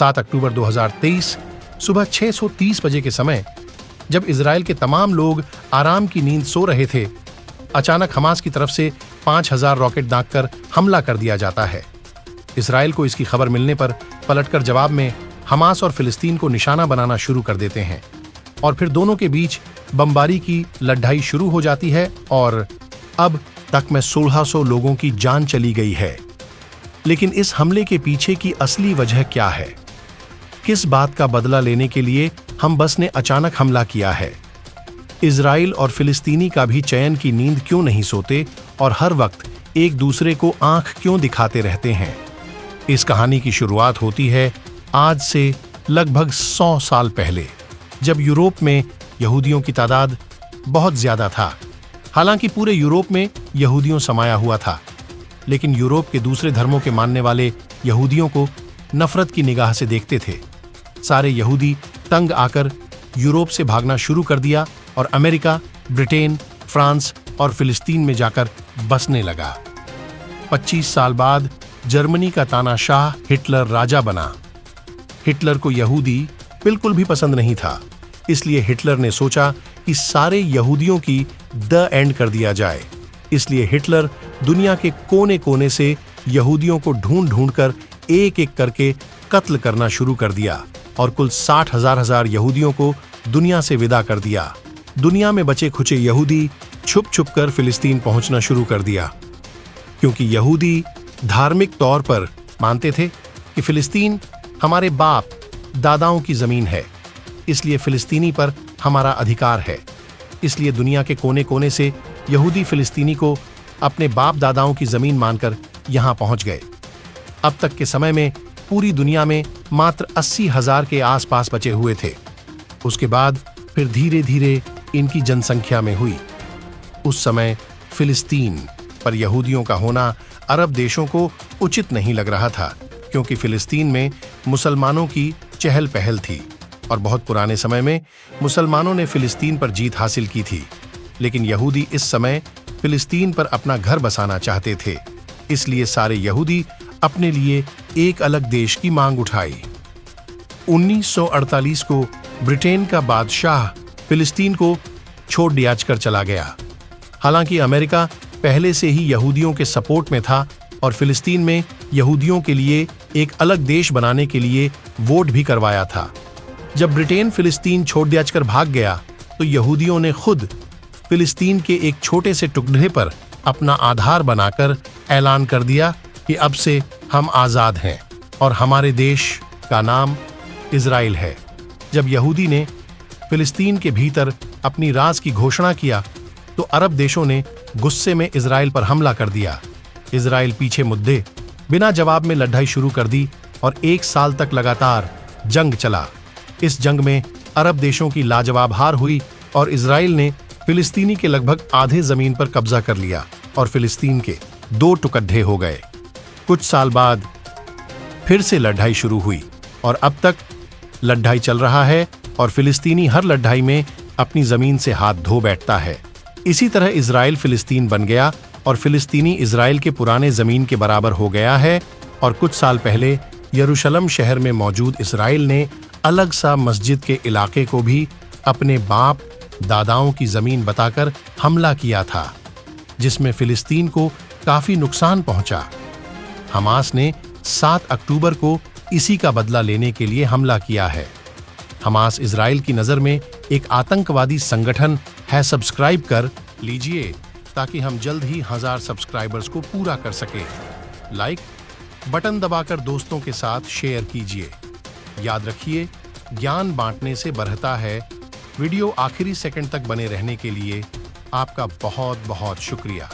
7 अक्टूबर 2023 सुबह 6:30 बजे के समय, जब इजराइल के तमाम लोग आराम की नींद सो रहे थे, अचानक हमास की तरफ से 5000 रॉकेट दागकर हमला कर दिया जाता है। इजराइल को इसकी खबर मिलने पर पलटकर जवाब में हमास और फिलिस्तीन को निशाना बनाना शुरू कर देते हैं और फिर दोनों के बीच बमबारी की लड़ाई शुरू हो जाती है और अब तक में 1600 लोगों की जान चली गई है। लेकिन इस हमले के पीछे की असली वजह क्या है? किस बात का बदला लेने के लिए हमबस ने अचानक हमला किया है? इजराइल और फिलिस्तीनी का भी चैन की नींद क्यों नहीं सोते और हर वक्त एक दूसरे को आंख क्यों दिखाते रहते हैं? इस कहानी की शुरुआत होती है आज से लगभग 100 साल पहले, जब यूरोप में यहूदियों की तादाद बहुत ज्यादा था। हालांकि पूरे यूरोप में यहूदियों समाया हुआ था, लेकिन यूरोप के दूसरे धर्मों के मानने वाले यहूदियों को नफरत की निगाह से देखते थे। सारे यहूदी तंग आकर यूरोप से भागना शुरू कर दिया और अमेरिका, ब्रिटेन, फ्रांस और फिलिस्तीन में जाकर बसने लगा। 25 साल बाद जर्मनी का तानाशाह हिटलर राजा बना। हिटलर को यहूदी बिल्कुल भी पसंद नहीं था, इसलिए हिटलर ने सोचा कि सारे यहूदियों की द एंड कर दिया जाए। इसलिए हिटलर दुनिया के कोने कोने से यहूदियों को ढूंढ ढूंढ कर एक एक करके कत्ल करना शुरू कर दिया और कुल 60,000 यहूदियों को दुनिया से विदा कर दिया। दुनिया में बचे खुचे यहूदी छुप छुप कर फिलिस्तीन पहुंचना शुरू कर दिया, क्योंकि यहूदी धार्मिक तौर पर मानते थे कि फिलिस्तीन हमारे बाप दादाओं की जमीन है, इसलिए फिलिस्तीनी पर हमारा अधिकार है। इसलिए दुनिया के कोने कोने से यहूदी फिलिस्तीनी को अपने बाप दादाओं की जमीन मानकर यहां पहुंच गए। अब तक के समय में पूरी दुनिया में मात्र 80,000 के आसपास बचे हुए थे। उसके बाद फिर धीरे धीरे इनकी जनसंख्या में हुई। उस समय फिलिस्तीन पर यहूदियों का होना अरब देशों को उचित नहीं लग रहा था, क्योंकि फिलिस्तीन में मुसलमानों की चहल पहल थी और बहुत पुराने समय में मुसलमानों ने फिलिस्तीन पर जीत हासिल की थी। लेकिन यहूदी इस समय फिलिस्तीन पर अपना घर बसाना चाहते थे, इसलिए सारे यहूदी अपने लिए एक अलग देश की मांग उठाई। 1948 को ब्रिटेन का बादशाह फिलिस्तीन को छोड़ दियाच कर चला गया। हालांकि अमेरिका पहले से ही यहूदियों के सपोर्ट में था और फिलिस्तीन में यहूदियों के लिए एक अलग देश बनाने के लिए वोट भी करवाया था। जब ब्रिटेन फिलिस्तीन छोड़ दियाच कर भाग गया, तो यहूदियों ने खुद फिलिस्तीन के एक छोटे से टुकड़े पर अपना आधार बनाकर ऐलान कर दिया कि अब से हम आज़ाद हैं और हमारे देश का नाम इजराइल है। जब यहूदी ने फिलिस्तीन के भीतर अपनी राज की घोषणा किया, तो अरब देशों ने गुस्से में इजराइल पर हमला कर दिया। इजराइल पीछे मुद्दे बिना जवाब में लड़ाई शुरू कर दी और 1 साल तक लगातार जंग चला। इस जंग में अरब देशों की लाजवाब हार हुई और इजराइल ने फिलिस्तीनी के लगभग आधे जमीन पर कब्जा कर लिया और फिलिस्तीन के 2 टुकड़े हो गए। कुछ साल बाद फिर से लड़ाई शुरू हुई और अब तक लड़ाई चल रहा है और फिलिस्तीनी हर लड़ाई में अपनी जमीन से हाथ धो बैठता है। इसी तरह इजराइल फिलिस्तीन बन गया और फिलिस्तीनी इजराइल के पुराने जमीन के बराबर हो गया है। और कुछ साल पहले यरूशलेम शहर में मौजूद इजराइल ने अलग सा मस्जिद के इलाके को भी अपने बाप दादाओं की जमीन बताकर हमला किया था, जिसमें फिलिस्तीन को काफी नुकसान पहुंचा। हमास ने 7 अक्टूबर को इसी का बदला लेने के लिए हमला किया है। हमास इजराइल की नजर में एक आतंकवादी संगठन है। सब्सक्राइब कर लीजिए ताकि हम जल्द ही 1000 सब्सक्राइबर्स को पूरा कर सके। लाइक बटन दबाकर दोस्तों के साथ शेयर कीजिए। याद रखिए, ज्ञान बांटने से बढ़ता है। वीडियो आखिरी सेकंड तक बने रहने के लिए आपका बहुत बहुत शुक्रिया।